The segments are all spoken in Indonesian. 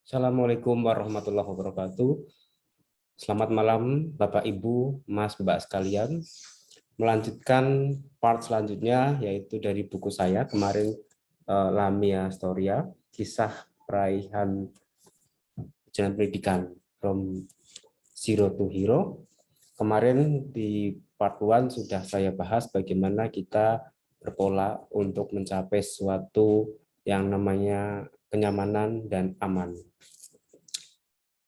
Assalamualaikum warahmatullahi wabarakatuh. Selamat malam Bapak Ibu, Mas Mbak sekalian. Melanjutkan part selanjutnya yaitu dari buku saya kemarin Lamia Storia, kisah peraihan perjalanan pendidikan from Zero to Hero. Kemarin di part 1 sudah saya bahas bagaimana kita berpola untuk mencapai sesuatu yang namanya kenyamanan dan aman.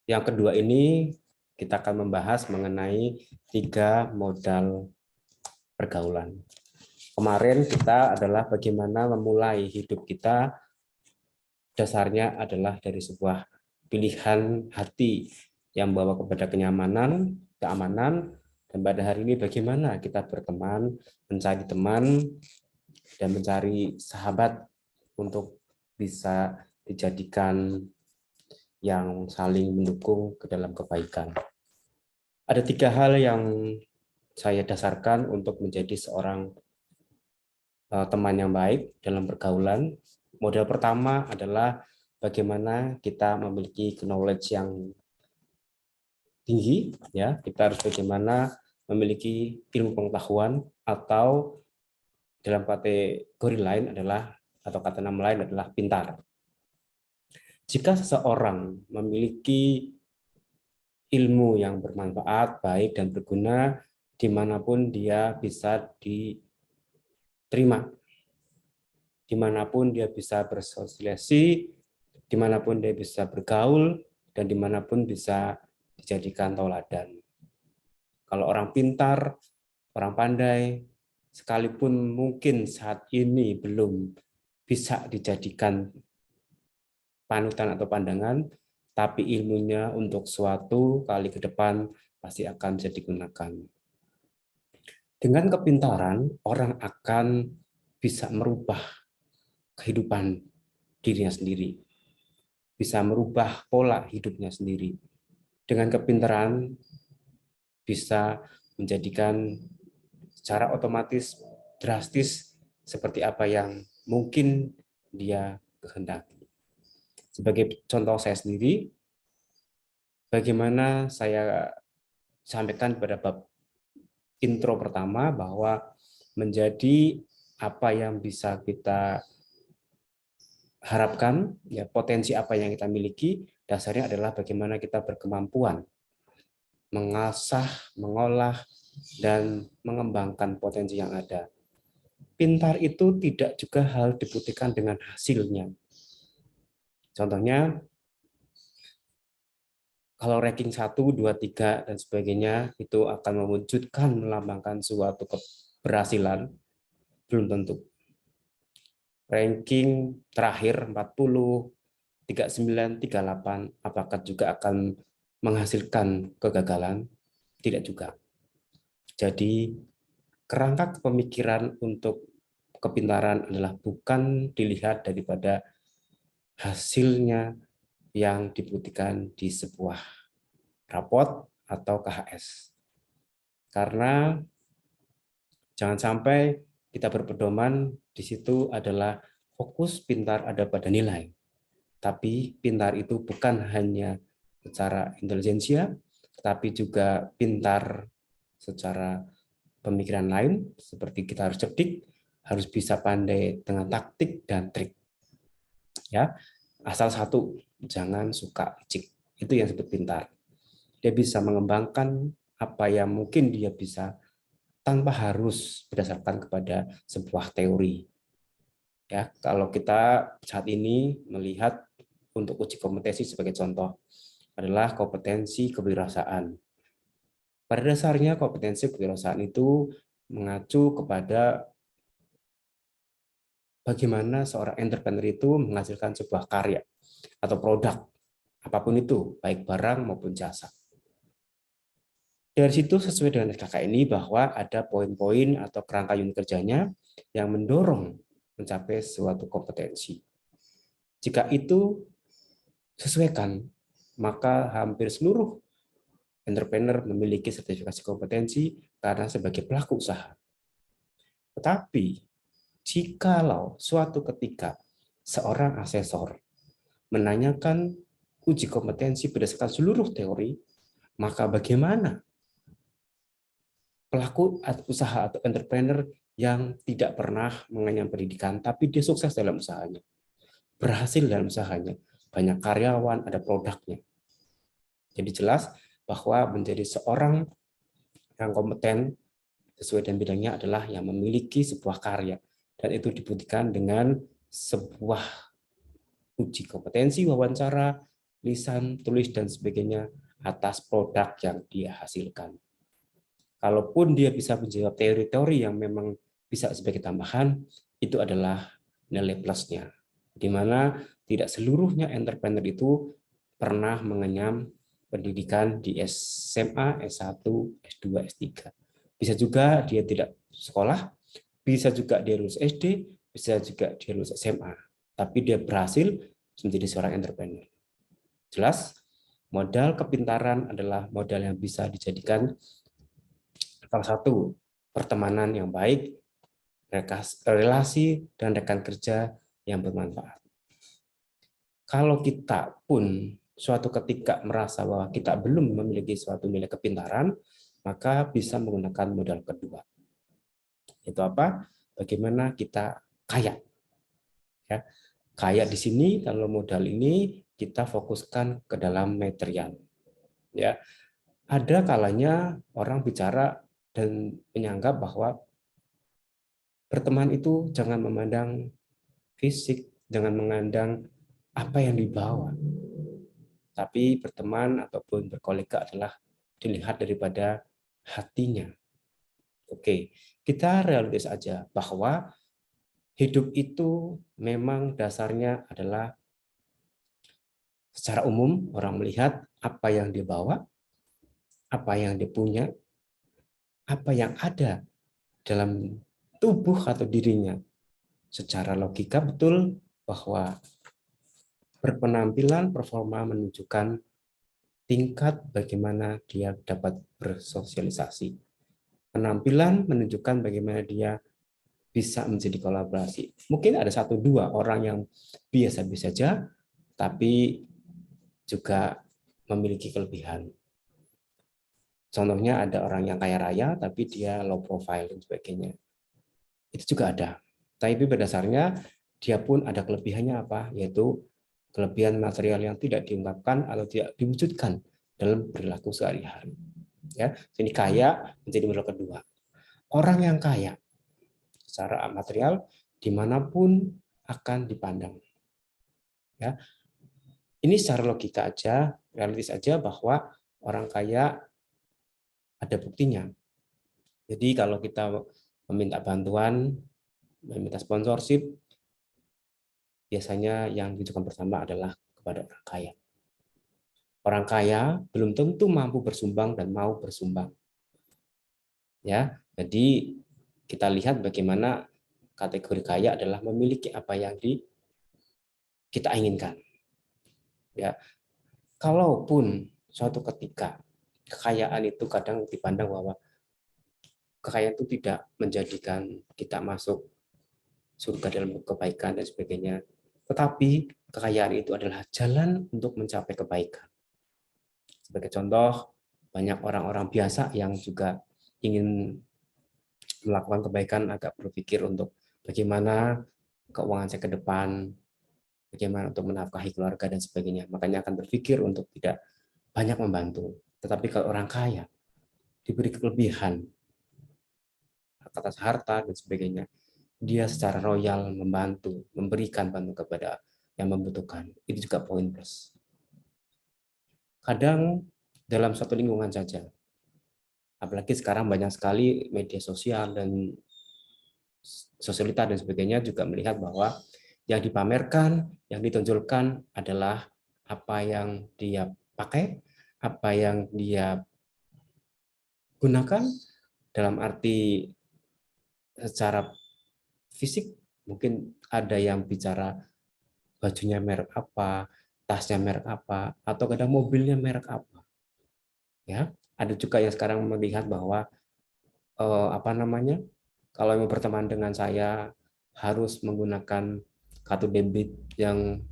Yang kedua ini kita akan membahas mengenai 3 modal pergaulan. Kemarin kita adalah bagaimana memulai hidup kita dasarnya adalah dari sebuah pilihan hati yang membawa kepada kenyamanan, keamanan, dan pada hari ini bagaimana kita berteman, mencari teman, dan mencari sahabat untuk bisa dijadikan yang saling mendukung ke dalam kebaikan. Ada 3 hal yang saya dasarkan untuk menjadi seorang teman yang baik dalam pergaulan. Modal pertama adalah bagaimana kita memiliki knowledge yang tinggi, ya. Kita harus bagaimana memiliki ilmu pengetahuan, atau dalam kategori lain adalah, atau kata nama lain adalah pintar. Jika seseorang memiliki ilmu yang bermanfaat, baik, dan berguna, dimanapun dia bisa diterima, dimanapun dia bisa bersosialisasi, dimanapun dia bisa bergaul, dan dimanapun bisa dijadikan tauladan. Kalau orang pintar, orang pandai, sekalipun mungkin saat ini belum bisa dijadikan panutan atau pandangan, tapi ilmunya untuk suatu kali ke depan pasti akan bisa digunakan. Dengan kepintaran, orang akan bisa merubah kehidupan dirinya sendiri, bisa merubah pola hidupnya sendiri. Dengan kepintaran bisa menjadikan secara otomatis drastis seperti apa yang mungkin dia kehendaki. Sebagai contoh saya sendiri, bagaimana saya sampaikan pada bab intro pertama bahwa menjadi apa yang bisa kita harapkan, ya, potensi apa yang kita miliki, dasarnya adalah bagaimana kita berkemampuan mengasah, mengolah, dan mengembangkan potensi yang ada. Pintar itu tidak juga hal dibuktikan dengan hasilnya. Contohnya, kalau ranking 1, 2, 3, dan sebagainya, itu akan mewujudkan, melambangkan suatu keberhasilan, belum tentu. Ranking terakhir 40, 39, 38, apakah juga akan menghasilkan kegagalan? Tidak juga. Jadi, kerangka pemikiran untuk kepintaran adalah bukan dilihat daripada hasilnya yang dibuktikan di sebuah rapot atau KHS. Karena jangan sampai kita berpedoman di situ adalah fokus pintar ada pada nilai. Tapi pintar itu bukan hanya secara intelijensia, tetapi juga pintar secara pemikiran lain, seperti kita harus cerdik, harus bisa pandai dengan taktik dan trik. Ya, asal satu, jangan suka licik. Itu yang disebut pintar. Dia bisa mengembangkan apa yang mungkin dia bisa tanpa harus berdasarkan kepada sebuah teori. Ya, kalau kita saat ini melihat untuk uji kompetensi sebagai contoh adalah kompetensi kewirausahaan. Pada dasarnya kompetensi kewirausahaan itu mengacu kepada bagaimana seorang entrepreneur itu menghasilkan sebuah karya atau produk, apapun itu, baik barang maupun jasa. Dari situ sesuai dengan SKK ini bahwa ada poin-poin atau kerangka unit kerjanya yang mendorong mencapai suatu kompetensi. Jika itu sesuaikan, maka hampir seluruh entrepreneur memiliki sertifikasi kompetensi karena sebagai pelaku usaha. Tetapi, jikalau suatu ketika seorang asesor menanyakan uji kompetensi berdasarkan seluruh teori, maka bagaimana pelaku usaha atau entrepreneur yang tidak pernah mengenyam pendidikan, tapi dia sukses dalam usahanya, berhasil dalam usahanya, banyak karyawan, ada produknya. Jadi jelas bahwa menjadi seorang yang kompeten sesuai dengan bidangnya adalah yang memiliki sebuah karya, dan itu dibuktikan dengan sebuah uji kompetensi, wawancara, lisan, tulis, dan sebagainya atas produk yang dia hasilkan. Kalaupun dia bisa menjawab teori-teori yang memang bisa sebagai tambahan, itu adalah nilai plusnya. Di mana tidak seluruhnya entrepreneur itu pernah mengenyam pendidikan di SMA, S1, S2, S3. Bisa juga dia tidak sekolah, bisa juga dia lulus SD, bisa juga dia lulus SMA. Tapi dia berhasil menjadi seorang entrepreneur. Jelas, modal kepintaran adalah modal yang bisa dijadikan salah satu pertemanan yang baik, relasi dan rekan kerja yang bermanfaat. Kalau kita pun suatu ketika merasa bahwa kita belum memiliki suatu nilai kepintaran, maka bisa menggunakan modal kedua. Itu apa? Bagaimana kita kaya. Ya, kaya di sini kalau modal ini kita fokuskan ke dalam material. Ya, ada kalanya orang bicara dan menyanggap bahwa berteman itu jangan memandang fisik, jangan memandang apa yang dibawa. Tapi berteman ataupun berkolega adalah dilihat daripada hatinya. Oke, kita realistis aja bahwa hidup itu memang dasarnya adalah secara umum orang melihat apa yang dia bawa, apa yang dia punya, apa yang ada dalam tubuh atau dirinya. Secara logika betul bahwa berpenampilan performa menunjukkan tingkat bagaimana dia dapat bersosialisasi. Penampilan menunjukkan bagaimana dia bisa menjadi kolaborasi. Mungkin ada satu dua orang yang biasa-biasa saja, tapi juga memiliki kelebihan. Contohnya ada orang yang kaya raya, tapi dia low profile dan sebagainya. Itu juga ada. Tapi pada dasarnya dia pun ada kelebihannya apa? Yaitu kelebihan material yang tidak diungkapkan atau tidak diwujudkan dalam perilaku sehari-hari. Ya, jadi kaya menjadi modal kedua. Orang yang kaya secara material dimanapun akan dipandang. Ya, ini secara logika aja, realistis aja bahwa orang kaya ada buktinya. Jadi kalau kita meminta bantuan, meminta sponsorship, biasanya yang ditujukan pertama adalah kepada orang kaya. Orang kaya belum tentu mampu bersumbang dan mau bersumbang. Ya, jadi kita lihat bagaimana kategori kaya adalah memiliki apa yang kita inginkan. Ya, kalaupun suatu ketika kekayaan itu kadang dipandang bahwa kekayaan itu tidak menjadikan kita masuk surga dalam kebaikan dan sebagainya, tetapi kekayaan itu adalah jalan untuk mencapai kebaikan. Sebagai contoh, banyak orang-orang biasa yang juga ingin melakukan kebaikan agak berpikir untuk bagaimana keuangan saya ke depan, bagaimana untuk menafkahi keluarga dan sebagainya. Makanya akan berpikir untuk tidak banyak membantu. Tetapi kalau orang kaya diberi kelebihan atas harta dan sebagainya, dia secara royal membantu, memberikan bantu kepada yang membutuhkan. Itu juga poin plus. Kadang dalam suatu lingkungan saja, apalagi sekarang banyak sekali media sosial dan sosialita dan sebagainya juga melihat bahwa yang dipamerkan, yang ditonjolkan adalah apa yang dia pakai, apa yang dia gunakan, dalam arti secara fisik mungkin ada yang bicara bajunya merek apa, tasnya merek apa, atau kadang mobilnya merek apa. Ya, ada juga yang sekarang melihat bahwa apa namanya, kalau mau berteman dengan saya harus menggunakan kartu debit yang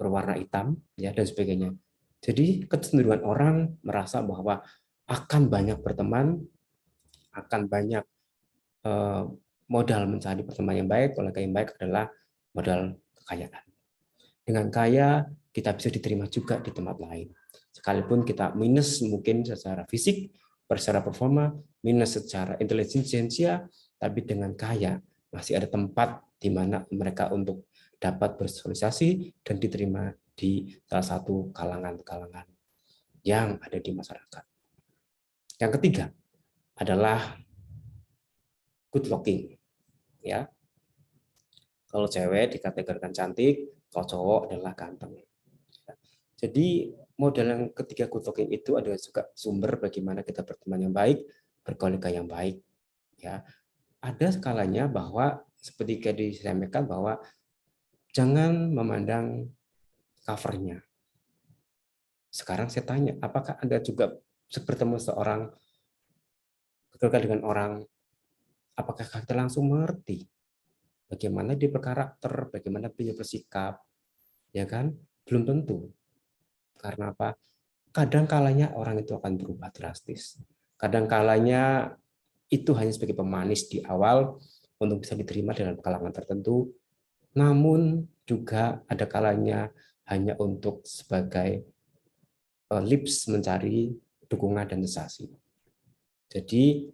berwarna hitam, ya dan sebagainya. Jadi kecenderungan orang merasa bahwa akan banyak berteman, akan banyak modal mencari pertemanan yang baik. Oleh yang baik adalah modal kekayaan. Dengan kaya kita bisa diterima juga di tempat lain. Sekalipun kita minus mungkin secara fisik, secara performa, minus secara intelijensia, tapi dengan kaya masih ada tempat di mana mereka untuk dapat bersosialisasi dan diterima di salah satu kalangan-kalangan yang ada di masyarakat. Yang ketiga adalah good looking, ya. Kalau cewek dikategorikan cantik, kalau cowok adalah ganteng. Jadi modal yang ketiga good looking itu adalah juga sumber bagaimana kita berteman yang baik, berkolega yang baik. Ya, ada skalanya bahwa seperti yang disampaikan bahwa jangan memandang covernya. Sekarang saya tanya, apakah Anda juga bertemu seorang berkolega dengan orang, apakah kita langsung mengerti bagaimana dia berkarakter, bagaimana dia bersikap, ya kan? Belum tentu. Karena apa? Kadang kalanya orang itu akan berubah drastis. Kadang kalanya itu hanya sebagai pemanis di awal untuk bisa diterima dalam kalangan tertentu, namun juga ada kalanya hanya untuk sebagai lips mencari dukungan dan sensasi. Jadi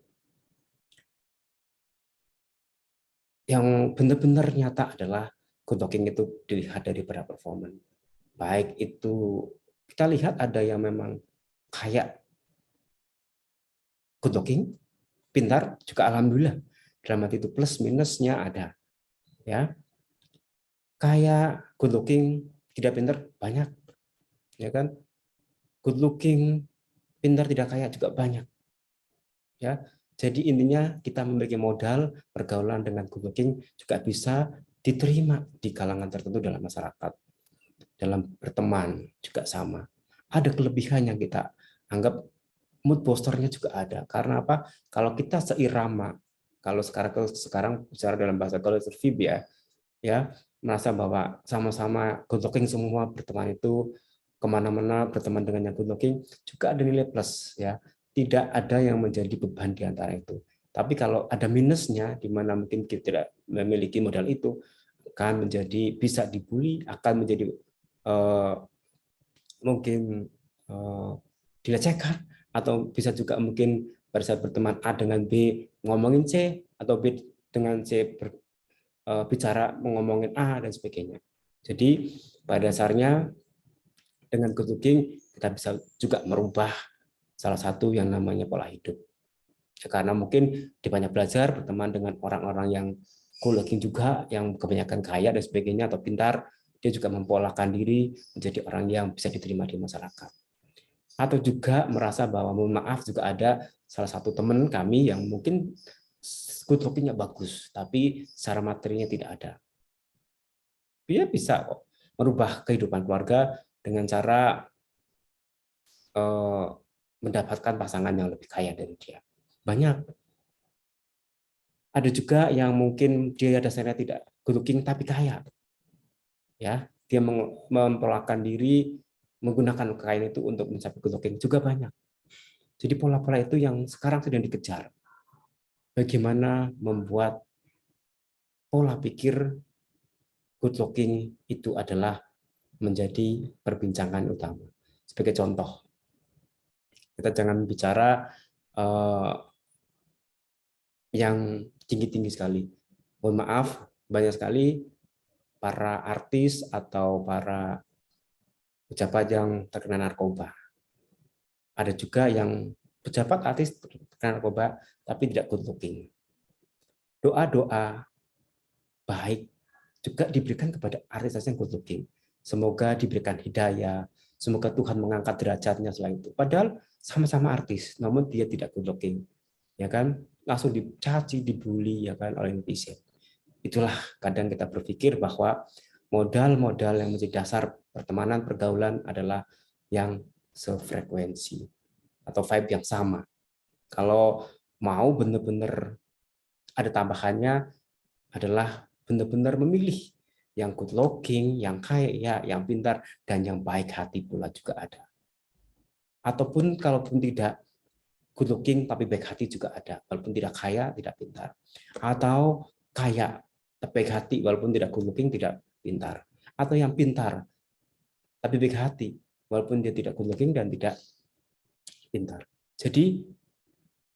yang benar-benar nyata adalah good looking itu dilihat dari pada performance. Baik itu kita lihat ada yang memang kayak good looking, pintar juga alhamdulillah. Dalam arti itu plus minusnya ada. Ya. Kayak good looking, tidak pintar banyak. Ya kan? Good looking, pintar tidak kaya juga banyak. Ya. Jadi intinya kita memiliki modal pergaulan dengan good looking juga bisa diterima di kalangan tertentu dalam masyarakat. Dalam berteman juga sama. Ada kelebihan yang kita anggap mood boosternya juga ada. Karena apa? Kalau kita seirama, kalau sekarang bicara dalam bahasa culture VIP ya merasa bahwa sama-sama good looking semua berteman itu kemana-mana berteman dengan yang good looking juga ada nilai plus ya. Tidak ada yang menjadi beban di antara itu. Tapi kalau ada minusnya di mana mungkin kita tidak memiliki modal itu akan menjadi bisa dibully, akan menjadi mungkin dilecehkan atau bisa juga mungkin pada saat berteman A dengan B ngomongin C atau B dengan C bicara ngomongin A dan sebagainya. Jadi pada dasarnya dengan good looking kita bisa juga merubah salah satu yang namanya pola hidup. Ya, karena mungkin di banyak belajar berteman dengan orang-orang yang good looking juga, yang kebanyakan kaya dan sebagainya atau pintar, dia juga mempolakan diri menjadi orang yang bisa diterima di masyarakat. Atau juga merasa bahwa mohon maaf juga ada salah satu teman kami yang mungkin good looking-nya bagus, tapi secara materinya tidak ada. Dia bisa kok merubah kehidupan keluarga dengan cara mendapatkan pasangan yang lebih kaya dari dia. Banyak. Ada juga yang mungkin dia dasarnya tidak good looking tapi kaya. Ya, dia mempolakan diri menggunakan kekayaan itu untuk mencapai good looking juga banyak. Jadi pola-pola itu yang sekarang sedang dikejar. Bagaimana membuat pola pikir good looking itu adalah menjadi perbincangan utama. Sebagai contoh, kita jangan bicara yang tinggi-tinggi sekali. Mohon maaf, banyak sekali para artis atau para pejabat yang terkena narkoba. Ada juga yang pejabat artis terkena narkoba tapi tidak good looking. Doa-doa baik juga diberikan kepada artis yang good looking. Semoga diberikan hidayah, semoga Tuhan mengangkat derajatnya selain itu. Padahal sama-sama artis, namun dia tidak good looking. Ya kan? Langsung dicaci, dibully ya kan oleh netizen. Itulah kadang kita berpikir bahwa modal-modal yang menjadi dasar pertemanan, pergaulan adalah yang sefrekuensi atau vibe yang sama. Kalau mau benar-benar ada tambahannya adalah benar-benar memilih yang good looking, yang kaya, yang pintar, dan yang baik hati pula juga ada. Ataupun kalaupun tidak good looking tapi baik hati juga ada, walaupun tidak kaya, tidak pintar. Atau kaya tapi baik hati, walaupun tidak good looking, tidak pintar. Atau yang pintar tapi baik hati, walaupun dia tidak good looking dan tidak pintar. Jadi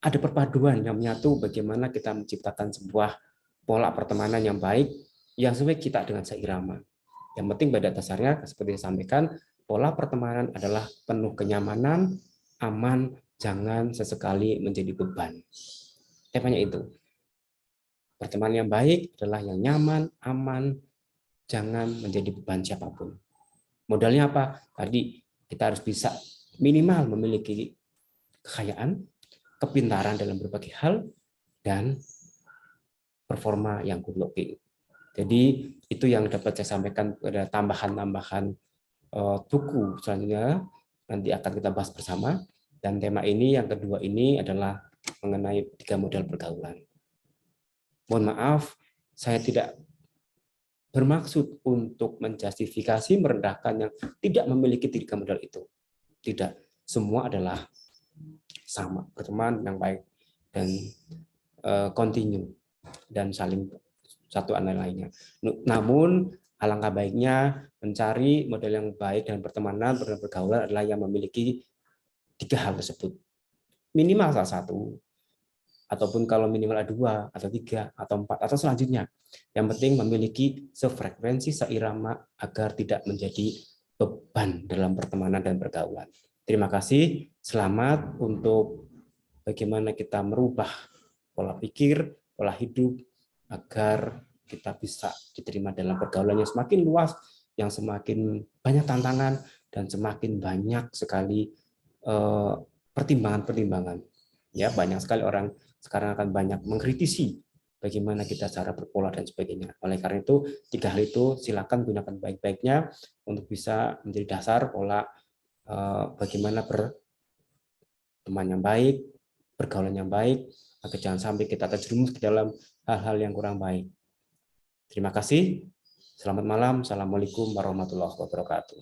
ada perpaduan yang menyatu bagaimana kita menciptakan sebuah pola pertemanan yang baik, yang sesuai kita dengan seirama. Yang penting pada dasarnya, seperti saya sampaikan, pola pertemanan adalah penuh kenyamanan, aman, jangan sesekali menjadi beban. Temanya itu. Pertemanan yang baik adalah yang nyaman, aman, jangan menjadi beban siapapun. Modalnya apa? Tadi kita harus bisa minimal memiliki kekayaan, kepintaran dalam berbagai hal, dan performa yang good looking. Jadi itu yang dapat saya sampaikan pada tambahan-tambahan buku selanjutnya nanti akan kita bahas bersama. Dan tema ini yang kedua ini adalah mengenai 3 model pergaulan. Mohon maaf, saya tidak bermaksud untuk menjustifikasi merendahkan yang tidak memiliki 3 model itu. Tidak, semua adalah sama, berteman yang baik dan continue dan saling satu lainnya. Namun alangkah baiknya mencari model yang baik dan pertemanan dan pergaulan adalah yang memiliki 3 hal tersebut. Minimal salah satu, ataupun kalau minimal ada 2 atau 3 atau 4 atau selanjutnya. Yang penting memiliki sefrekuensi, seirama agar tidak menjadi beban dalam pertemanan dan pergaulan. Terima kasih. Selamat untuk bagaimana kita merubah pola pikir, pola hidup agar kita bisa diterima dalam pergaulan yang semakin luas, yang semakin banyak tantangan dan semakin banyak sekali pertimbangan-pertimbangan. Ya, banyak sekali orang sekarang akan banyak mengkritisi bagaimana kita cara berpola dan sebagainya. Oleh karena itu, 3 hal itu silakan gunakan baik-baiknya untuk bisa menjadi dasar pola bagaimana berteman yang baik, pergaulan yang baik, agar jangan sampai kita terjerumus ke dalam hal-hal yang kurang baik. Terima kasih. Selamat malam. Assalamualaikum warahmatullahi wabarakatuh.